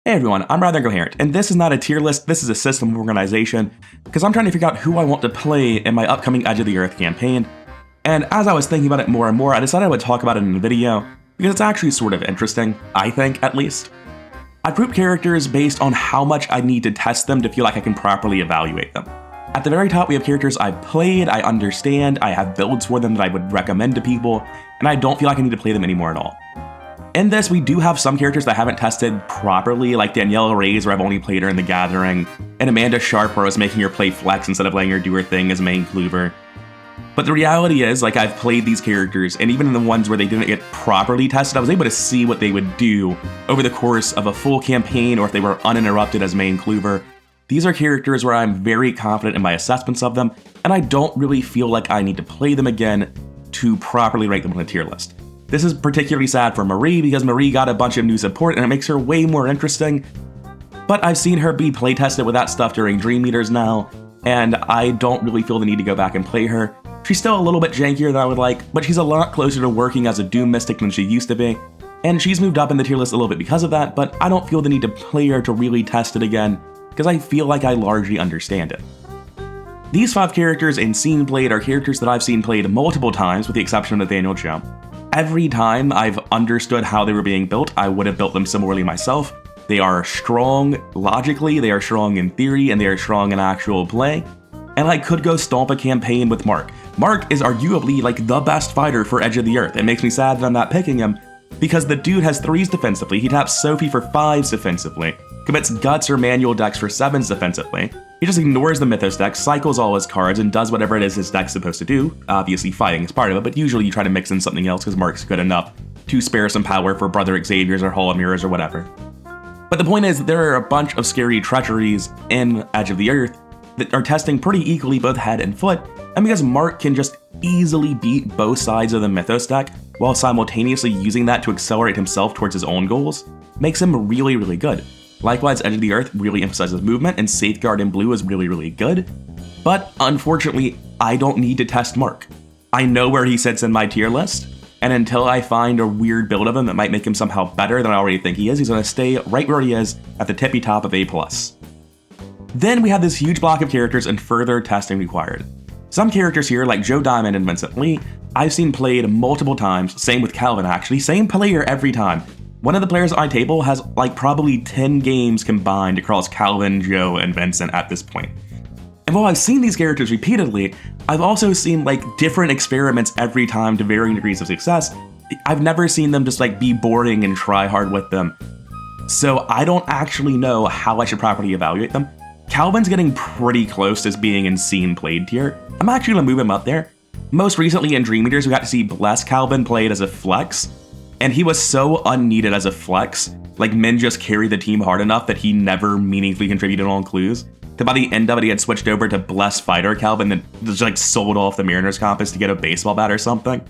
Hey everyone, I'm rather incoherent, and this is not a tier list, this is a system of organization, because I'm trying to figure out who I want to play in my upcoming Edge of the Earth campaign, and as I was thinking about it more and more, I decided I would talk about it in a video, because it's actually sort of interesting, I think, at least. I group characters based on how much I need to test them to feel like I can properly evaluate them. At the very top, we have characters I've played, I understand, I have builds for them that I would recommend to people, and I don't feel like I need to play them anymore at all. In this, we do have some characters that I haven't tested properly, like Danielle Reyes, where I've only played her in The Gathering, and Amanda Sharp, where I was making her play Flex instead of letting her do her thing as main Clover. But the reality is, like, I've played these characters, and even in the ones where they didn't get properly tested, I was able to see what they would do over the course of a full campaign, or if they were uninterrupted as main Clover. These are characters where I'm very confident in my assessments of them, and I don't really feel like I need to play them again to properly rank them on a tier list. This is particularly sad for Marie, because Marie got a bunch of new support and it makes her way more interesting, but I've seen her be playtested with that stuff during Dream Eaters now, and I don't really feel the need to go back and play her. She's still a little bit jankier than I would like, but she's a lot closer to working as a Doom Mystic than she used to be, and she's moved up in the tier list a little bit because of that, but I don't feel the need to play her to really test it again, because I feel like I largely understand it. These 5 characters in Scene Played are characters that I've seen played multiple times, with the exception of Nathaniel Cho. Every time I've understood how they were being built, I would have built them similarly myself. They are strong logically, they are strong in theory, and they are strong in actual play. And I could go stomp a campaign with Mark. Mark is arguably like the best fighter for Edge of the Earth. It makes me sad that I'm not picking him, because the dude has 3s defensively, he taps Sophie for 5s defensively, commits Guts or Manual decks for 7s defensively. He just ignores the Mythos deck, cycles all his cards, and does whatever it is his deck's supposed to do. Obviously, fighting is part of it, but usually you try to mix in something else because Mark's good enough to spare some power for Brother Xavier's or Hall of Mirrors or whatever. But the point is, there are a bunch of scary treacheries in Edge of the Earth that are testing pretty equally both head and foot, and because Mark can just easily beat both sides of the Mythos deck while simultaneously using that to accelerate himself towards his own goals, makes him really, really good. Likewise, Edge of the Earth really emphasizes movement, and Safeguard in blue is really, really good. But unfortunately, I don't need to test Mark. I know where he sits in my tier list, and until I find a weird build of him that might make him somehow better than I already think he is, he's going to stay right where he is at the tippy top of A+. Then we have this huge block of characters and further testing required. Some characters here, like Joe Diamond and Vincent Lee, I've seen played multiple times, same with Calvin actually, same player every time. One of the players on my table has like probably 10 games combined across Calvin, Joe, and Vincent at this point. And while I've seen these characters repeatedly, I've also seen like different experiments every time to varying degrees of success. I've never seen them just like be boring and try hard with them. So I don't actually know how I should properly evaluate them. Calvin's getting pretty close to being in Scene Played tier. I'm actually gonna move him up there. Most recently in Dream Eaters, we got to see Bless Calvin played as a flex, and he was so unneeded as a flex, like Min just carried the team hard enough that he never meaningfully contributed on clues, that by the end of it he had switched over to Bless Fighter Calvin that just like sold off the Mariners Compass to get a baseball bat or something.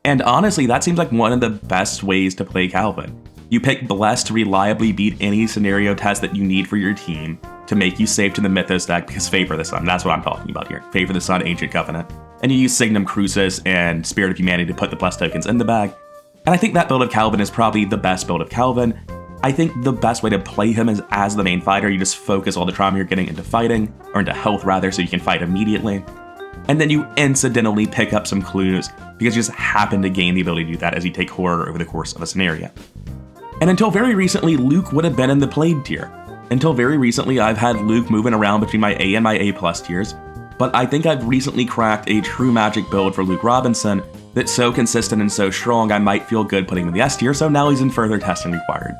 And honestly, that seems like one of the best ways to play Calvin. You pick Bless to reliably beat any scenario test that you need for your team to make you safe to the Mythos deck, because Favor the Sun, that's what I'm talking about here. Favor the Sun, Ancient Covenant. And you use Signum Crucis and Spirit of Humanity to put the Bless tokens in the bag. And I think that build of Calvin is probably the best build of Calvin. I think the best way to play him is as the main fighter. You just focus all the trauma you're getting into fighting, or into health rather, so you can fight immediately. And then you incidentally pick up some clues, because you just happen to gain the ability to do that as you take horror over the course of a scenario. And until very recently, Luke would have been in the played tier. Until very recently, I've had Luke moving around between my A and my A+ tiers, but I think I've recently cracked a true magic build for Luke Robinson that's so consistent and so strong I might feel good putting him in the S tier, so now he's in further testing required.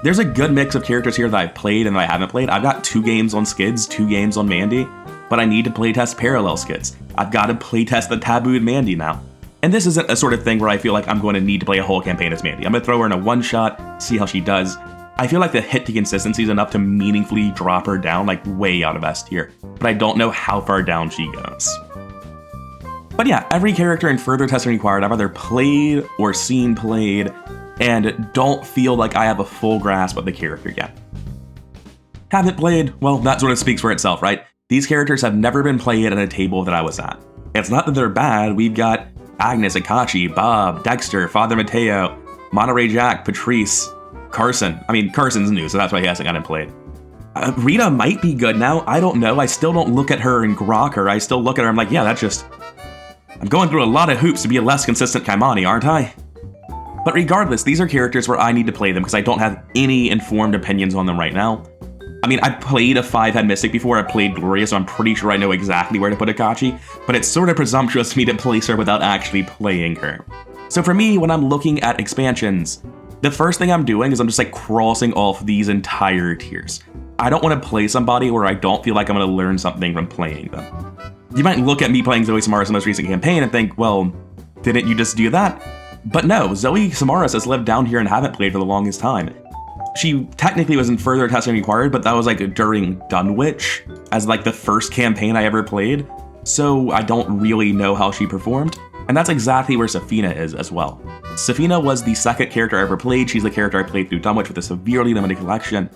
There's a good mix of characters here that I've played and that I haven't played. I've got 2 games on Skids, 2 games on Mandy, but I need to playtest parallel Skids. I've got to playtest the tabooed Mandy now. And this isn't a sort of thing where I feel like I'm going to need to play a whole campaign as Mandy. I'm going to throw her in a one-shot, see how she does. I feel like the hit to consistency is enough to meaningfully drop her down, like way out of S tier, but I don't know how far down she goes. But yeah, every character in further testing required, I've either played or seen played, and don't feel like I have a full grasp of the character yet. Haven't played? Well, that sort of speaks for itself, right? These characters have never been played at a table that I was at. It's not that they're bad, we've got Agnes, Akachi, Bob, Dexter, Father Mateo, Monterey Jack, Patrice. Carson. I mean, Carson's new, so that's why he hasn't gotten played. Rita might be good now. I don't know. I still don't look at her and grok her. I still look at her, I'm like, yeah, that's just... I'm going through a lot of hoops to be a less consistent Kaimani, aren't I? But regardless, these are characters where I need to play them because I don't have any informed opinions on them right now. I mean, I've played a 5-head Mystic before, I played Gloria, so I'm pretty sure I know exactly where to put Akachi, but it's sort of presumptuous for me to place her without actually playing her. So for me, when I'm looking at expansions, the first thing I'm doing is I'm just like crossing off these entire tiers. I don't want to play somebody where I don't feel like I'm going to learn something from playing them. You might look at me playing Zoe Samaras in the most recent campaign and think, well, didn't you just do that? But no, Zoe Samaras has lived down here and haven't played for the longest time. She technically was in further testing required, but that was like during Dunwich as like the first campaign I ever played. So I don't really know how she performed. And that's exactly where Safina is as well. Safina was the second character I ever played. She's the character I played through Dunwich with a severely limited collection.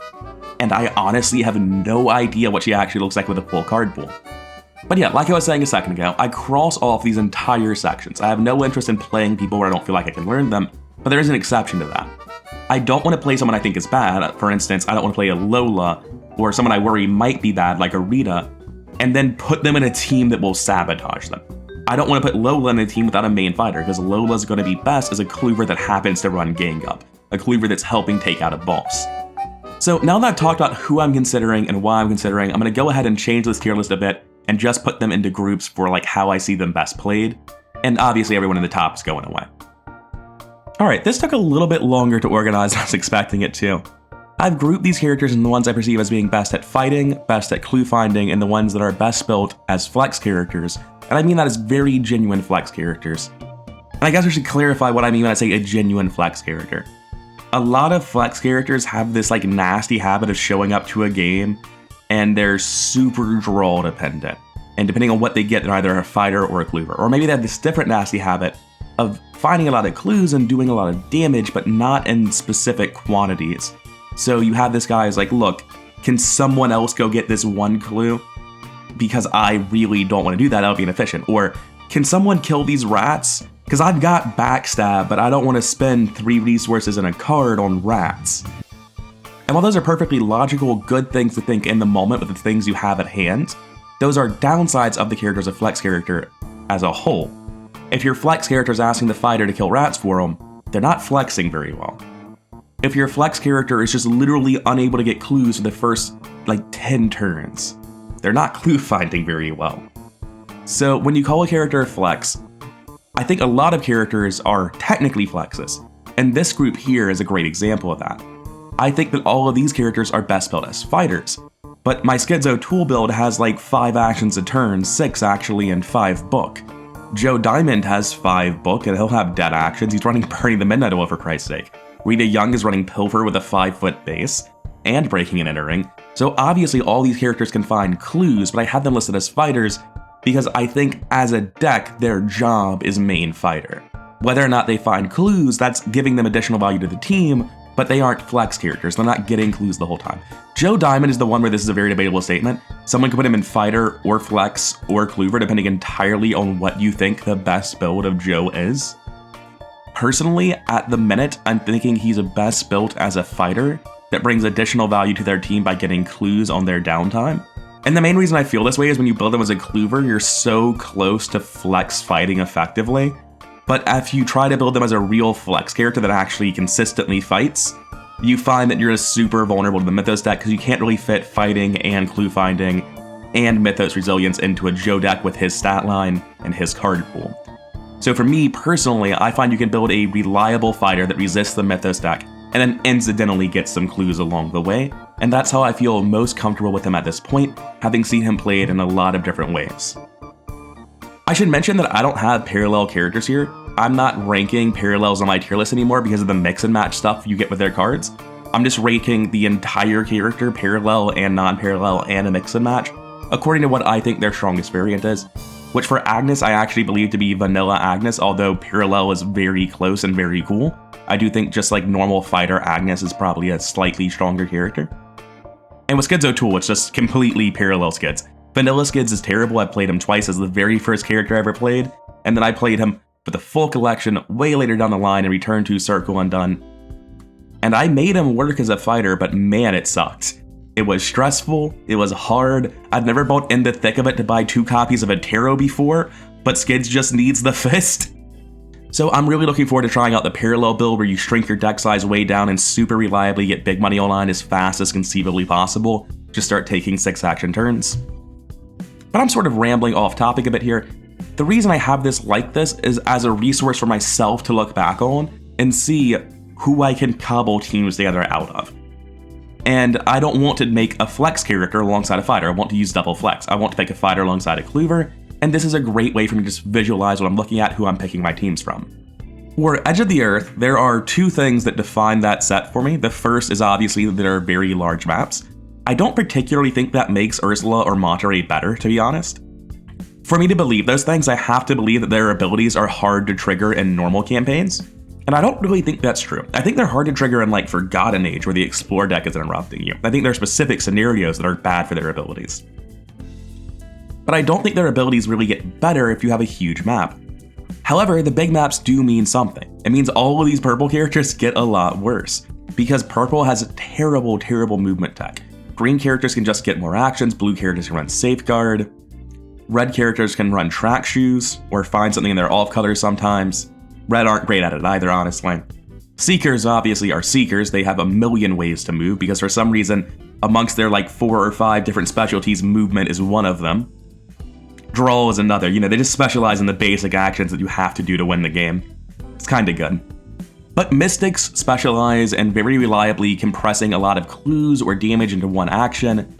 And I honestly have no idea what she actually looks like with a full card pool. But yeah, like I was saying a second ago, I cross off these entire sections. I have no interest in playing people where I don't feel like I can learn them, but there is an exception to that. I don't want to play someone I think is bad. For instance, I don't want to play a Lola or someone I worry might be bad like a Rita, and then put them in a team that will sabotage them. I don't want to put Lola in a team without a main fighter, because Lola's going to be best as a Clover that happens to run gang up, a Clover that's helping take out a boss. So now that I've talked about who I'm considering and why I'm considering, I'm going to go ahead and change this tier list a bit and just put them into groups for like how I see them best played, and obviously everyone in the top is going away. Alright, this took a little bit longer to organize than I was expecting it to. I've grouped these characters in the ones I perceive as being best at fighting, best at clue finding, and the ones that are best built as flex characters, and I mean that as very genuine flex characters. And I guess I should clarify what I mean when I say a genuine flex character. A lot of flex characters have this like nasty habit of showing up to a game, and they're super draw dependent. And depending on what they get, they're either a fighter or a clover. Or maybe they have this different nasty habit of finding a lot of clues and doing a lot of damage, but not in specific quantities. So you have this guy who's like, look, can someone else go get this one clue? Because I really don't want to do that, that would be inefficient. Or can someone kill these rats? Because I've got backstab, but I don't want to spend 3 resources and a card on rats. And while those are perfectly logical, good things to think in the moment with the things you have at hand, those are downsides of the character as a flex character as a whole. If your flex character is asking the fighter to kill rats for them, they're not flexing very well. If your flex character is just literally unable to get clues for the first, like, 10 turns, they're not clue finding very well. So when you call a character a flex, I think a lot of characters are technically flexes, and this group here is a great example of that. I think that all of these characters are best built as fighters, but my Schizo tool build has like 5 actions a turn, 6 actually, and 5 book. Joe Diamond has 5 book, and he'll have dead actions. He's running Burning the Midnight Oil, for Christ's sake. Rita Young is running Pilfer with a 5-foot base, and Breaking and Entering. So obviously all these characters can find clues, but I had them listed as fighters because I think as a deck, their job is main fighter. Whether or not they find clues, that's giving them additional value to the team, but they aren't flex characters. They're not getting clues the whole time. Joe Diamond is the one where this is a very debatable statement. Someone could put him in fighter or flex or clover, depending entirely on what you think the best build of Joe is. Personally, at the minute, I'm thinking he's best built as a fighter that brings additional value to their team by getting clues on their downtime. And the main reason I feel this way is when you build them as a clover, you're so close to flex fighting effectively. But if you try to build them as a real flex character that actually consistently fights, you find that you're just super vulnerable to the Mythos deck because you can't really fit fighting and clue finding and Mythos resilience into a Joe deck with his stat line and his card pool. So for me personally, I find you can build a reliable fighter that resists the Mythos deck and then incidentally gets some clues along the way, and that's how I feel most comfortable with him at this point, having seen him played in a lot of different ways. I should mention that I don't have parallel characters here. I'm not ranking parallels on my tier list anymore because of the mix and match stuff you get with their cards. I'm just ranking the entire character, parallel and non-parallel, and a mix and match, according to what I think their strongest variant is, which for Agnes I actually believe to be Vanilla Agnes, although parallel is very close and very cool. I do think just like normal fighter Agnes is probably a slightly stronger character. And with Schizo Tool, it's just completely parallel Skids. Vanilla Skids is terrible. I played him twice as the very first character I ever played, and then I played him for the full collection way later down the line and returned to Circle Undone. and I made him work as a fighter, but man, it sucked. It was stressful, it was hard, I've never bought in the thick of it to buy 2 copies of a tarot before, but Skids just needs the fist. So I'm really looking forward to trying out the parallel build where you shrink your deck size way down and super reliably get big money online as fast as conceivably possible. Just start taking 6 action turns. But I'm sort of rambling off topic a bit here. The reason I have this like this is as a resource for myself to look back on and see who I can cobble teams together out of. And I don't want to make a flex character alongside a fighter. I want to use double flex. I want to make a fighter alongside a cleaver, and this is a great way for me to just visualize what I'm looking at, who I'm picking my teams from. For Edge of the Earth, there are 2 things that define that set for me. The first is obviously that there are very large maps. I don't particularly think that makes Ursula or Monterey better, to be honest. For me to believe those things, I have to believe that their abilities are hard to trigger in normal campaigns. And I don't really think that's true. I think they're hard to trigger in like Forgotten Age, where the Explore deck is interrupting you. I think there are specific scenarios that are bad for their abilities. But I don't think their abilities really get better if you have a huge map. However, the big maps do mean something. It means all of these purple characters get a lot worse, because purple has terrible, terrible movement tech. Green characters can just get more actions, blue characters can run Safeguard, red characters can run Track Shoes, or find something in their off colors sometimes. Red aren't great at it either, honestly. Seekers obviously are Seekers. They have a million ways to move because for some reason, amongst their like 4 or 5 different specialties, movement is one of them. Draw is another. They just specialize in the basic actions that you have to do to win the game. It's kinda good. But Mystics specialize in very reliably compressing a lot of clues or damage into one action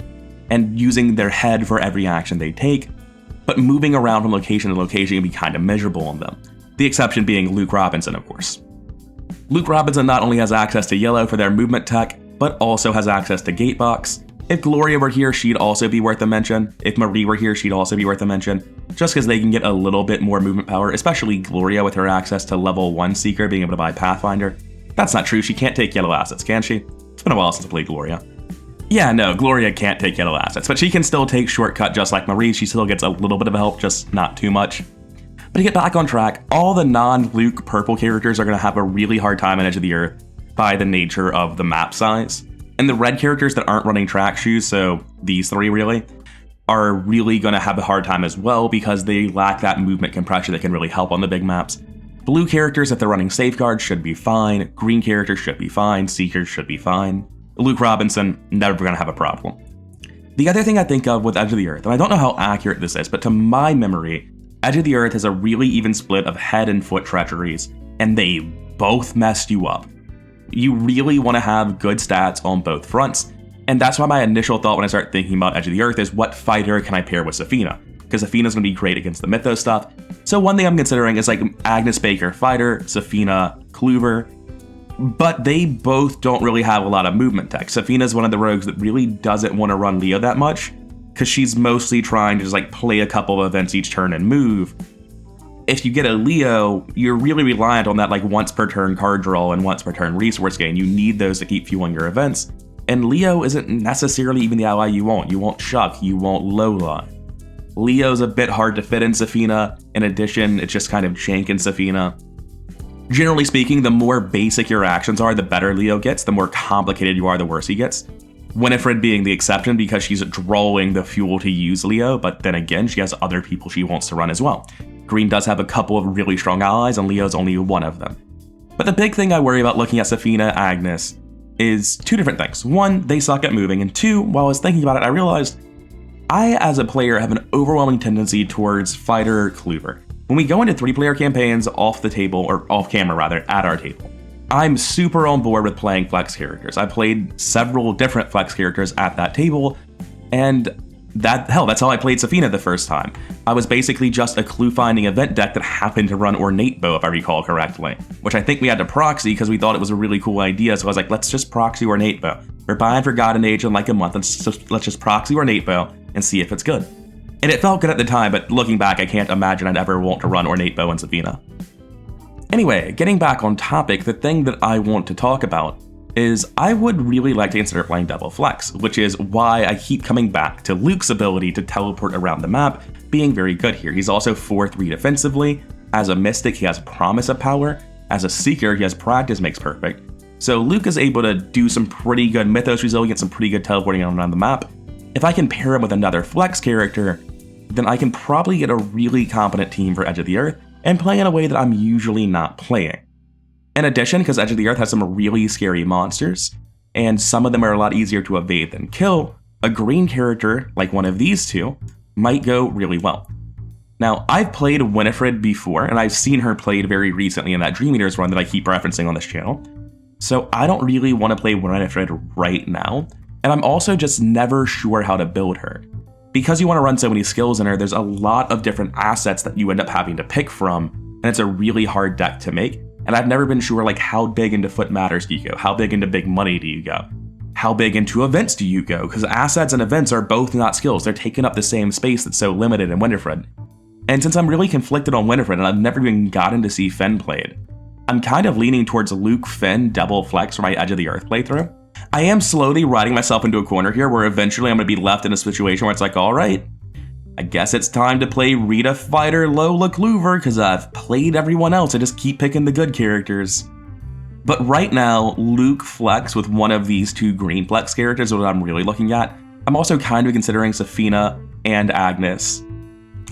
and using their head for every action they take, but moving around from location to location can be kinda miserable on them. The exception being Luke Robinson, of course. Luke Robinson not only has access to yellow for their movement tech, but also has access to Gatebox. If Gloria were here, she'd also be worth a mention. If Marie were here, she'd also be worth a mention. Just because they can get a little bit more movement power, especially Gloria with her access to level 1 Seeker being able to buy Pathfinder. That's not true, she can't take yellow assets, can she? It's been a while since I played Gloria. Yeah, no, Gloria can't take yellow assets, but she can still take Shortcut just like Marie. She still gets a little bit of help, just not too much. But to get back on track, all the non-Luke purple characters are going to have a really hard time on Edge of the Earth by the nature of the map size. And the red characters that aren't running Track Shoes, so these 3 really, are really going to have a hard time as well because they lack that movement compression that can really help on the big maps. Blue characters, if they're running Safeguard, should be fine. Green characters should be fine. Seekers should be fine. Luke Robinson, never going to have a problem. The other thing I think of with Edge of the Earth, and I don't know how accurate this is, but to my memory, Edge of the Earth has a really even split of head and foot treacheries, and they both messed you up. You really want to have good stats on both fronts, and that's why my initial thought when I start thinking about Edge of the Earth is what fighter can I pair with Safina? Because Safina's going to be great against the Mythos stuff. So one thing I'm considering is like Agnes Baker fighter, Safina Kluver, but they both don't really have a lot of movement tech. Safina's one of the rogues that really doesn't want to run Leo that much, because she's mostly trying to just like play a couple of events each turn and move. If you get a Leo, you're really reliant on that like once per turn card draw and once per turn resource gain. You need those to keep fueling your events. And Leo isn't necessarily even the ally you want. You want Chuck, you want Lola. Leo's a bit hard to fit in Safina. In addition, it's just kind of jank in Safina. Generally speaking, the more basic your actions are, the better Leo gets. The more complicated you are, the worse he gets. Winifred being the exception because she's drawing the fuel to use Leo, but then again, she has other people she wants to run as well. Green does have a couple of really strong allies, and Leo's only one of them. But the big thing I worry about looking at Safina, Agnes, is 2 different things. 1, they suck at moving, and 2, while I was thinking about it, I realized I, as a player, have an overwhelming tendency towards fighter Kluver. When we go into 3-player campaigns off the table, or off camera rather, at our table, I'm super on board with playing flex characters. I played several different flex characters at that table, and that's how I played Safina the first time. I was basically just a clue-finding event deck that happened to run Ornate Bow, if I recall correctly, which I think we had to proxy because we thought it was a really cool idea, so I was like, let's just proxy Ornate Bow. We're buying Forgotten Age in like a month, let's just proxy Ornate Bow and see if it's good. And it felt good at the time, but looking back, I can't imagine I'd ever want to run Ornate Bow in Safina. Anyway, getting back on topic, the thing that I want to talk about is I would really like to consider playing double flex, which is why I keep coming back to Luke's ability to teleport around the map being very good here. He's also 4-3 defensively. As a Mystic, he has Promise of Power. As a Seeker, he has Practice Makes Perfect. So Luke is able to do some pretty good Mythos resilience, some pretty good teleporting around the map. If I can pair him with another flex character, then I can probably get a really competent team for Edge of the Earth and play in a way that I'm usually not playing. In addition, because Edge of the Earth has some really scary monsters, and some of them are a lot easier to evade than kill, a green character, like one of these two, might go really well. Now, I've played Winifred before, and I've seen her played very recently in that Dream Eaters run that I keep referencing on this channel, so I don't really want to play Winifred right now, and I'm also just never sure how to build her. Because you want to run so many skills in her, there's a lot of different assets that you end up having to pick from, and it's a really hard deck to make, and I've never been sure like how big into foot matters do you go, how big into big money do you go, how big into events do you go, because assets and events are both not skills, they're taking up the same space that's so limited in Winifred. And since I'm really conflicted on Winifred and I've never even gotten to see Finn played, I'm kind of leaning towards Luke, Finn, double flex for my Edge of the Earth playthrough. I am slowly riding myself into a corner here where eventually I'm going to be left in a situation where it's like, alright, I guess it's time to play Rita Fighter Lola Clover because I've played everyone else. I just keep picking the good characters. But right now, Luke flex with one of these two green flex characters is what I'm really looking at. I'm also kind of considering Safina and Agnes.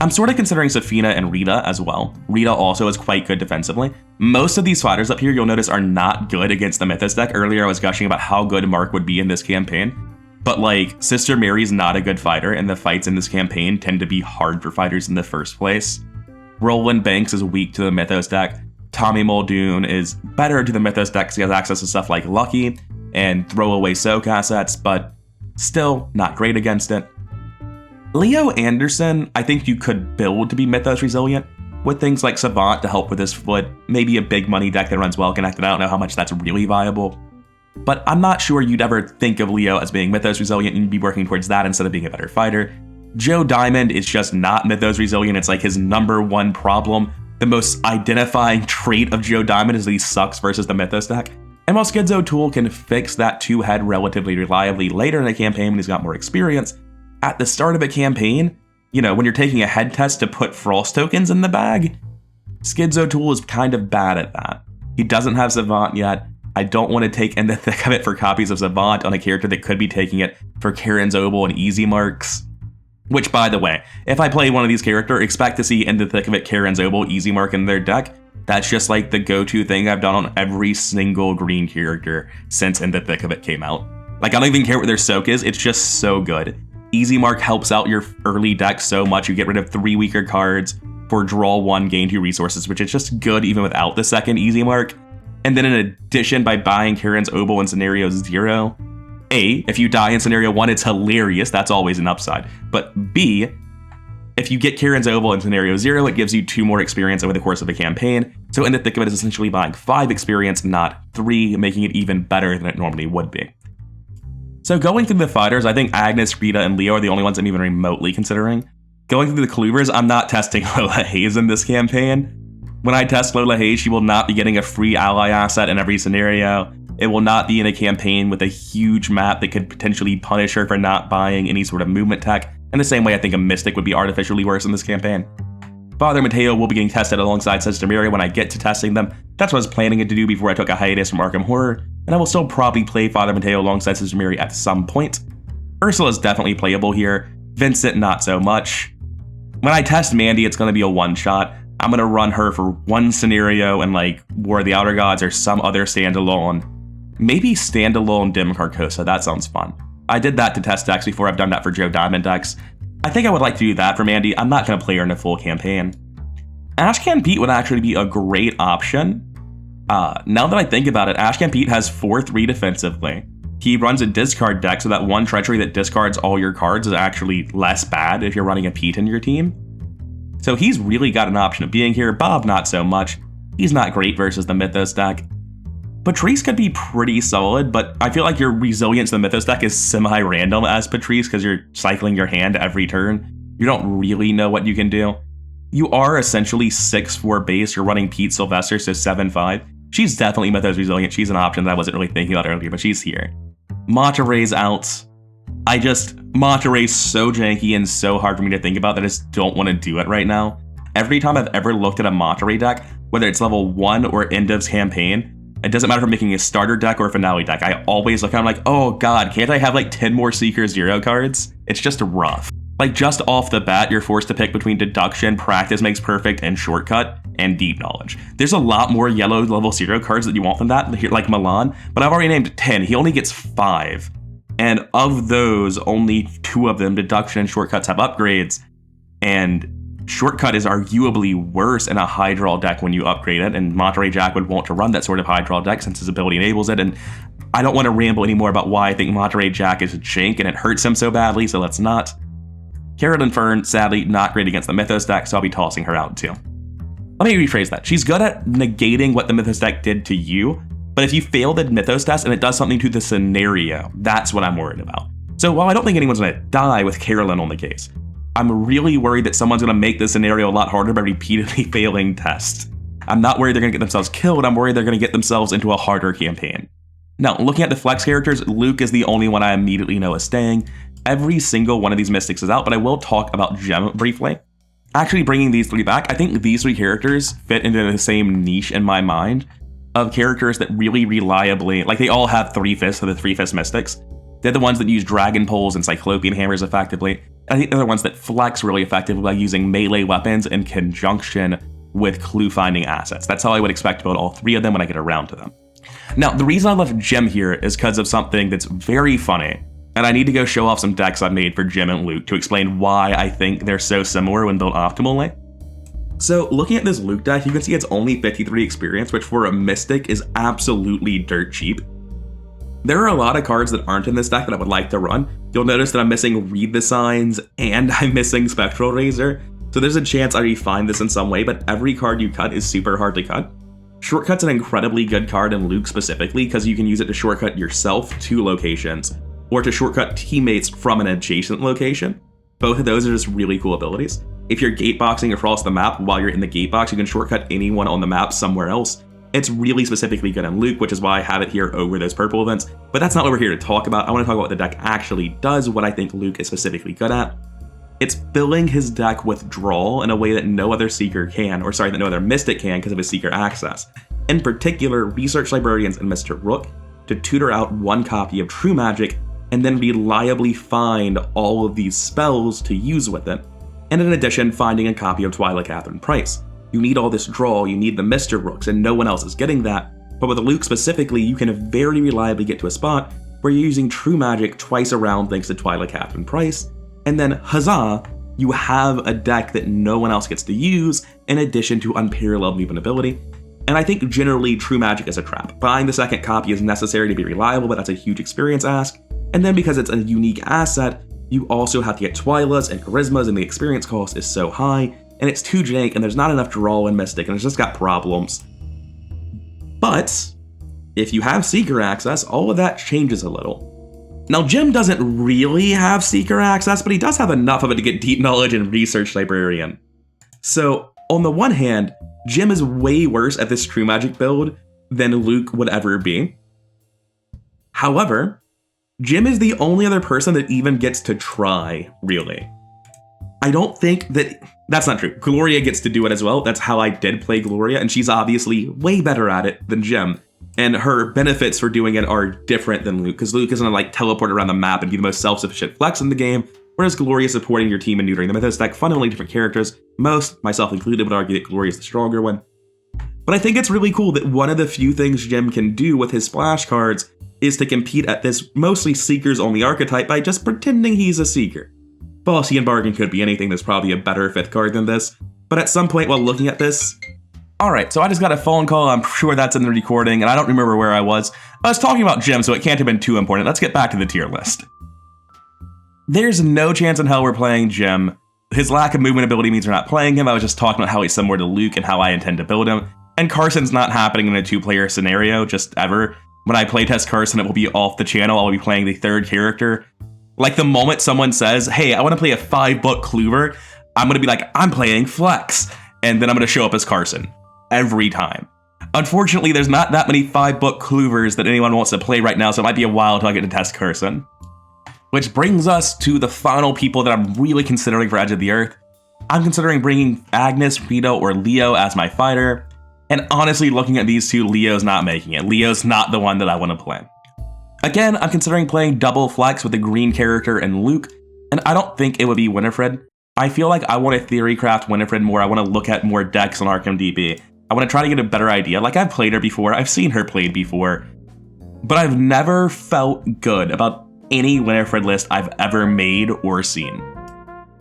I'm sort of considering Safina and Rita as well. Rita also is quite good defensively. Most of these fighters up here, you'll notice, are not good against the Mythos deck. Earlier, I was gushing about how good Mark would be in this campaign. But like, Sister Mary's not a good fighter, and the fights in this campaign tend to be hard for fighters in the first place. Roland Banks is weak to the Mythos deck. Tommy Muldoon is better to the Mythos deck because he has access to stuff like Lucky and throwaway soak assets, but still not great against it. Leo Anderson, I think you could build to be Mythos resilient with things like Savant to help with his foot, maybe a big money deck that runs well connected. I don't know how much that's really viable, but I'm not sure you'd ever think of Leo as being Mythos resilient and you'd be working towards that instead of being a better fighter. Joe Diamond is just not Mythos resilient. It's like his number one problem. The most identifying trait of Joe Diamond is that he sucks versus the Mythos deck. And while Skids O'Toole can fix that two-head relatively reliably later in the campaign when he's got more experience, at the start of a campaign, you know, when you're taking a head test to put Frost tokens in the bag, Skids O'Toole is kind of bad at that. He doesn't have Savant yet. I don't want to take in the thick of it for copies of Savant on a character that could be taking it for Karen's Oboe and Easy Marks. Which, by the way, if I play one of these characters, expect to see in the thick of it Karen's Oboe, Easy Mark in their deck. That's just like the go-to thing I've done on every single green character since In the Thick of It came out. Like, I don't even care what their soak is, it's just so good. Easy Mark helps out your early deck so much. You get rid of 3 weaker cards for draw 1, gain 2 resources, which is just good even without the second Easy Mark. And then in addition, by buying Karen's Oboe in scenario 0, A, if you die in scenario 1, it's hilarious, that's always an upside. But B, if you get Karen's Oboe in scenario 0, it gives you 2 more experience over the course of a campaign. So In the Thick of It is essentially buying 5 experience, not 3, making it even better than it normally would be. So going through the fighters, I think Agnes, Rita, and Leo are the only ones I'm even remotely considering. Going through the Cloovers, I'm not testing Lola Hayes in this campaign. When I test Lola Hayes, she will not be getting a free ally asset in every scenario. It will not be in a campaign with a huge map that could potentially punish her for not buying any sort of movement tech, in the same way I think a Mystic would be artificially worse in this campaign. Father Mateo will be getting tested alongside Sister Mary when I get to testing them. That's what I was planning to do before I took a hiatus from Arkham Horror, and I will still probably play Father Mateo alongside Sister Mary at some point. Ursula is definitely playable here. Vincent, not so much. When I test Mandy, it's going to be a one-shot. I'm going to run her for one scenario in like War of the Outer Gods or some other standalone. Maybe standalone Dim Carcosa, that sounds fun. I did that to test decks before. I've done that for Joe Diamond decks. I think I would like to do that for Mandy. I'm not going to play her in a full campaign. Ashcan Pete would actually be a great option. Now that I think about it, Ashcan Pete has 4/3 defensively. He runs a discard deck, so that one treachery that discards all your cards is actually less bad if you're running a Pete in your team. So he's really got an option of being here. Bob, not so much. He's not great versus the Mythos deck. Patrice could be pretty solid, but I feel like your resilience to the Mythos deck is semi-random as Patrice because you're cycling your hand every turn. You don't really know what you can do. You are essentially 6/4 base. You're running Pete Sylvester, so 7/5. She's definitely Mythos resilient. She's an option that I wasn't really thinking about earlier, but she's here. Monterey's out. Monterey's so janky and so hard for me to think about that I just don't want to do it right now. Every time I've ever looked at a Monterey deck, whether it's level 1 or end of campaign, It doesn't matter if I'm making a starter deck or a finale deck. I always look at it, I'm like, oh god, can't I have like 10 more Seeker Zero cards? It's just rough. Like, just off the bat, you're forced to pick between Deduction, Practice Makes Perfect, and Shortcut, and Deep Knowledge. There's a lot more yellow level 0 cards that you want than that, like Milan, but I've already named 10. He only gets 5. And of those, only 2 of them, Deduction and Shortcuts, have upgrades. And Shortcut is arguably worse in a high draw deck when you upgrade it, and Monterey Jack would want to run that sort of high draw deck since his ability enables it. And I don't want to ramble anymore about why I think Monterey Jack is a jank and it hurts him so badly, so let's not. Carolyn Fern, sadly, not great against the Mythos deck, so I'll be tossing her out too. Let me rephrase that. She's good at negating what the Mythos deck did to you, but if you fail the Mythos test and it does something to the scenario, that's what I'm worried about. So while I don't think anyone's going to die with Carolyn on the case, I'm really worried that someone's going to make the scenario a lot harder by repeatedly failing tests. I'm not worried they're going to get themselves killed, I'm worried they're going to get themselves into a harder campaign. Now, looking at the flex characters, Luke is the only one I immediately know is staying. Every single one of these mystics is out, but I will talk about Gem briefly. Actually bringing these 3 back, I think these 3 characters fit into the same niche in my mind of characters that really reliably, like they all have 3-5ths of the 3-5ths mystics. They're the ones that use Dragon Poles and Cyclopean Hammers effectively. I think they're the ones that flex really effectively by using melee weapons in conjunction with clue-finding assets. That's how I would expect to build all 3 of them when I get around to them. Now, the reason I left Gem here is because of something that's very funny, and I need to go show off some decks I've made for Gem and Luke to explain why I think they're so similar when built optimally. So, looking at this Luke deck, you can see it's only 53 experience, which for a Mystic is absolutely dirt cheap. There are a lot of cards that aren't in this deck that I would like to run. You'll notice that I'm missing Read the Signs, and I'm missing Spectral Razor, so there's a chance I refine this in some way, but every card you cut is super hard to cut. Shortcut's an incredibly good card in Luke specifically, because you can use it to shortcut yourself to locations, or to shortcut teammates from an adjacent location. Both of those are just really cool abilities. If you're gateboxing across the map while you're in the gatebox, you can shortcut anyone on the map somewhere else. It's really specifically good in Luke, which is why I have it here over those purple events, but that's not what we're here to talk about. I want to talk about what the deck actually does, what I think Luke is specifically good at. It's filling his deck with draw in a way that no other Seeker can, or sorry, that no other Mystic can because of his Seeker access. In particular, Research Librarians and Mr. Rook to tutor out 1 copy of True Magic and then reliably find all of these spells to use with it. And in addition, finding a copy of Twilight Catherine Price. You need all this draw, you need the Mr. Rooks, and no one else is getting that. But with Luke specifically, you can very reliably get to a spot where you're using True Magic twice around thanks to Twilight Catherine Price, and then huzzah, you have a deck that no one else gets to use in addition to unparalleled movement ability. And I think generally True Magic is a trap. Buying the second copy is necessary to be reliable, but that's a huge experience ask. And then because it's a unique asset, you also have to get Twilas and Charismas, and the experience cost is so high, and it's too jank, and there's not enough draw in Mystic, and it's just got problems. But if you have Seeker access, all of that changes a little. Now, Gem doesn't really have Seeker access, but he does have enough of it to get Deep Knowledge and Research Librarian. So, on the one hand, Gem is way worse at this True Magic build than Luke would ever be. However, Gem is the only other person that even gets to try, really. I don't think that... That's not true. Gloria gets to do it as well. That's how I did play Gloria, and she's obviously way better at it than Gem. And her benefits for doing it are different than Luke, because Luke is gonna teleport around the map and be the most self-sufficient flex in the game, whereas Gloria is supporting your team and neutering the Mythos deck. Fundamentally different characters. Most, myself included, would argue that Gloria is the stronger one. But I think it's really cool that one of the few things Gem can do with his splash cards is to compete at this mostly Seekers-only archetype by just pretending he's a Seeker. Bossy and Bargain could be anything, there's probably a better 5th card than this, but at some point while looking at this... Alright, so I just got a phone call, I'm sure that's in the recording, and I don't remember where I was. I was talking about Gem, so it can't have been too important. Let's get back to the tier list. There's no chance in hell we're playing Gem. His lack of movement ability means we're not playing him. I was just talking about how he's similar to Luke and how I intend to build him. And Carson's not happening in a 2-player scenario, just ever. When I playtest Carson, it will be off the channel. I'll be playing the 3rd character. Like the moment someone says, hey, I want to play a 5-book Clover, I'm going to be like, I'm playing Flex. And then I'm going to show up as Carson. Every time. Unfortunately, there's not that many 5-book Cloovers that anyone wants to play right now, so it might be a while until I get to test Carson. Which brings us to the final people that I'm really considering for Edge of the Earth. I'm considering bringing Agnes, Rito, or Leo as my fighter. And honestly, looking at these two, Leo's not making it. Leo's not the one that I want to play. Again, I'm considering playing double flex with the green character and Luke, and I don't think it would be Winifred. I feel like I want to theory craft Winifred more. I want to look at more decks on Arkham DB. I want to try to get a better idea. Like, I've played her before. I've seen her played before. But I've never felt good about any Winifred list I've ever made or seen.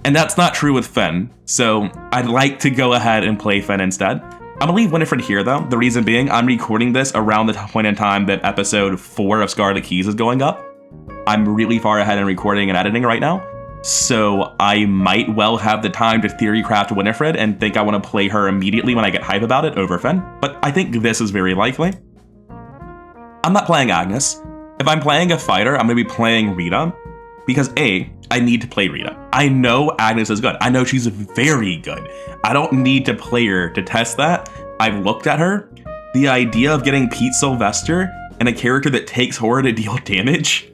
And that's not true with Finn, so I'd like to go ahead and play Finn instead. I'm gonna leave Winifred here though, the reason being I'm recording this around the point in time that episode 4 of Scarlet Keys is going up. I'm really far ahead in recording and editing right now, so I might well have the time to theory craft Winifred and think I want to play her immediately when I get hype about it over Finn, but I think this is very likely. I'm not playing Agnes. If I'm playing a fighter, I'm gonna be playing Rita, because A, I need to play Rita. I know Agnes is good. I know she's very good. I don't need to play her to test that. I've looked at her. The idea of getting Pete Sylvester and a character that takes horror to deal damage,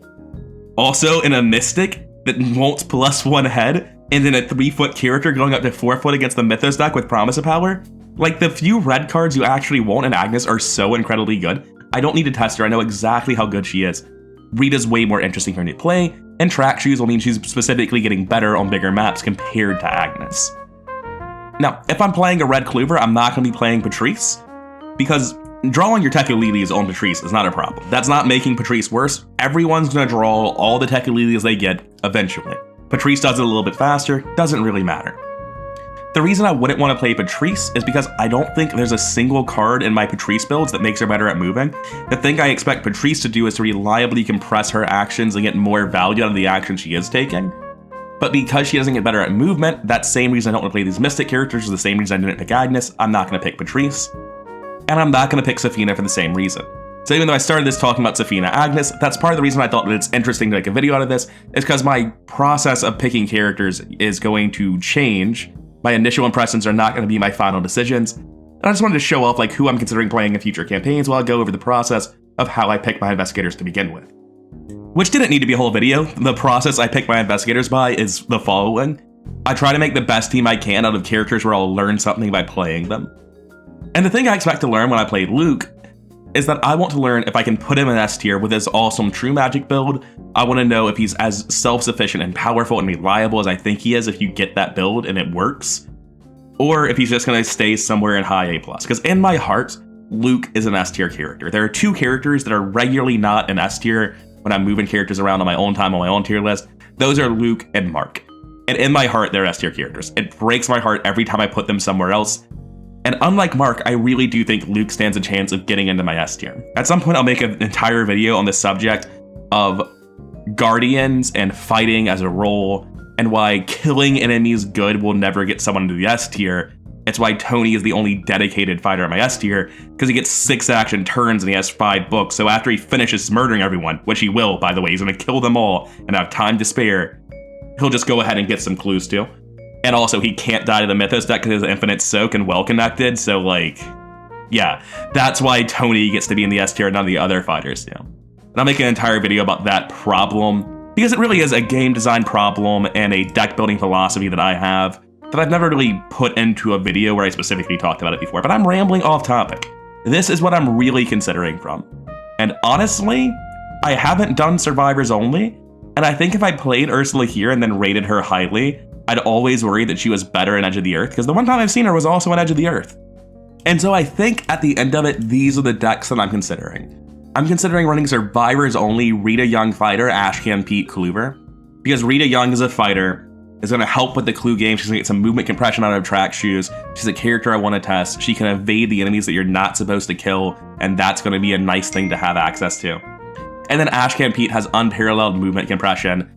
also in a Mystic that wants +1 head, and then a 3-foot character going up to 4-foot against the Mythos deck with Promise of Power. Like, the few red cards you actually want in Agnes are so incredibly good. I don't need to test her. I know exactly how good she is. Rita's way more interesting for me to play, and track shoes will mean she's specifically getting better on bigger maps compared to Agnes. Now, if I'm playing a red Clover, I'm not going to be playing Patrice, because drawing your Tekulili's on Patrice is not a problem. That's not making Patrice worse. Everyone's going to draw all the Tekulili's they get eventually. Patrice does it a little bit faster, doesn't really matter. The reason I wouldn't want to play Patrice is because I don't think there's a single card in my Patrice builds that makes her better at moving. The thing I expect Patrice to do is to reliably compress her actions and get more value out of the action she is taking. But because she doesn't get better at movement, that same reason I don't want to play these Mystic characters is the same reason I didn't pick Agnes. I'm not going to pick Patrice. And I'm not going to pick Safina for the same reason. So even though I started this talking about Safina Agnes, that's part of the reason I thought that it's interesting to make a video out of this, is because my process of picking characters is going to change. My initial impressions are not going to be my final decisions. And I just wanted to show off like who I'm considering playing in future campaigns while I go over the process of how I pick my investigators to begin with. Which didn't need to be a whole video. The process I pick my investigators by is the following. I try to make the best team I can out of characters where I'll learn something by playing them. And the thing I expect to learn when I play Luke is that I want to learn if I can put him in S tier with his awesome True Magic build. I want to know if he's as self-sufficient and powerful and reliable as I think he is if you get that build and it works. Or if he's just going to stay somewhere in high A+. Because in my heart, Luke is an S tier character. There are two characters that are regularly not an S tier when I'm moving characters around on my own time on my own tier list. Those are Luke and Mark. And in my heart, they're S tier characters. It breaks my heart every time I put them somewhere else. And unlike Mark, I really do think Luke stands a chance of getting into my S tier. At some point, I'll make an entire video on the subject of Guardians and fighting as a role, and why killing enemies good will never get someone into the S tier. It's why Tony is the only dedicated fighter in my S tier, because he gets 6 action turns and he has 5 books, so after he finishes murdering everyone, which he will, by the way, he's going to kill them all and have time to spare, he'll just go ahead and get some clues too. And also, he can't die to the Mythos deck because his Infinite Soak and well-connected, so like, yeah, that's why Tony gets to be in the S tier and none of the other fighters do. And I'll make an entire video about that problem, because it really is a game design problem and a deck building philosophy that I have that I've never really put into a video where I specifically talked about it before, but I'm rambling off topic. This is what I'm really considering from. And honestly, I haven't done Survivors Only, and I think if I played Ursula here and then rated her highly, I'd always worry that she was better in Edge of the Earth, because the one time I've seen her was also in Edge of the Earth. And so I think at the end of it, these are the decks that I'm considering. I'm considering running Survivors Only, Rita Young Fighter, Ashcan Pete Kluber, because Rita Young is a fighter, is going to help with the clue game. She's going to get some movement compression out of track shoes. She's a character I want to test. She can evade the enemies that you're not supposed to kill, and that's going to be a nice thing to have access to. And then Ashcan Pete has unparalleled movement compression,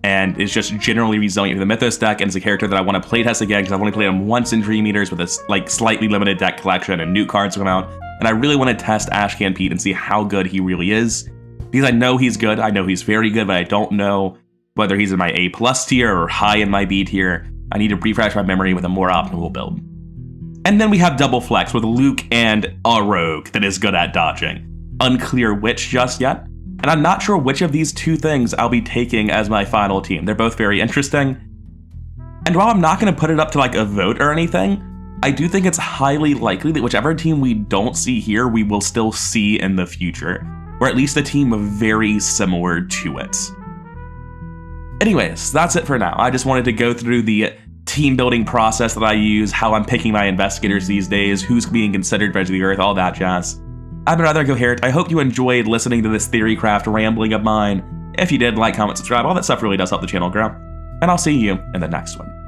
and is just generally resilient to the Mythos deck, and is a character that I want to playtest again because I've only played him once in Dream Eaters with a like slightly limited deck collection and new cards come out, and I really want to test Ashcan Pete and see how good he really is, because I know he's good, I know he's very good, but I don't know whether he's in my A+ tier or high in my B tier. I need to refresh my memory with a more optimal build. And then we have Double Flex with Luke and a rogue that is good at dodging. Unclear which just yet. And I'm not sure which of these two things I'll be taking as my final team. They're both very interesting. And while I'm not going to put it up to like a vote or anything, I do think it's highly likely that whichever team we don't see here, we will still see in the future, or at least a team very similar to it. Anyways, that's it for now. I just wanted to go through the team building process that I use, how I'm picking my investigators these days, who's being considered for Edge of the Earth, all that jazz. I've been rather coherent. I hope you enjoyed listening to this theorycraft rambling of mine. If you did, like, comment, subscribe, all that stuff really does help the channel grow. And I'll see you in the next one.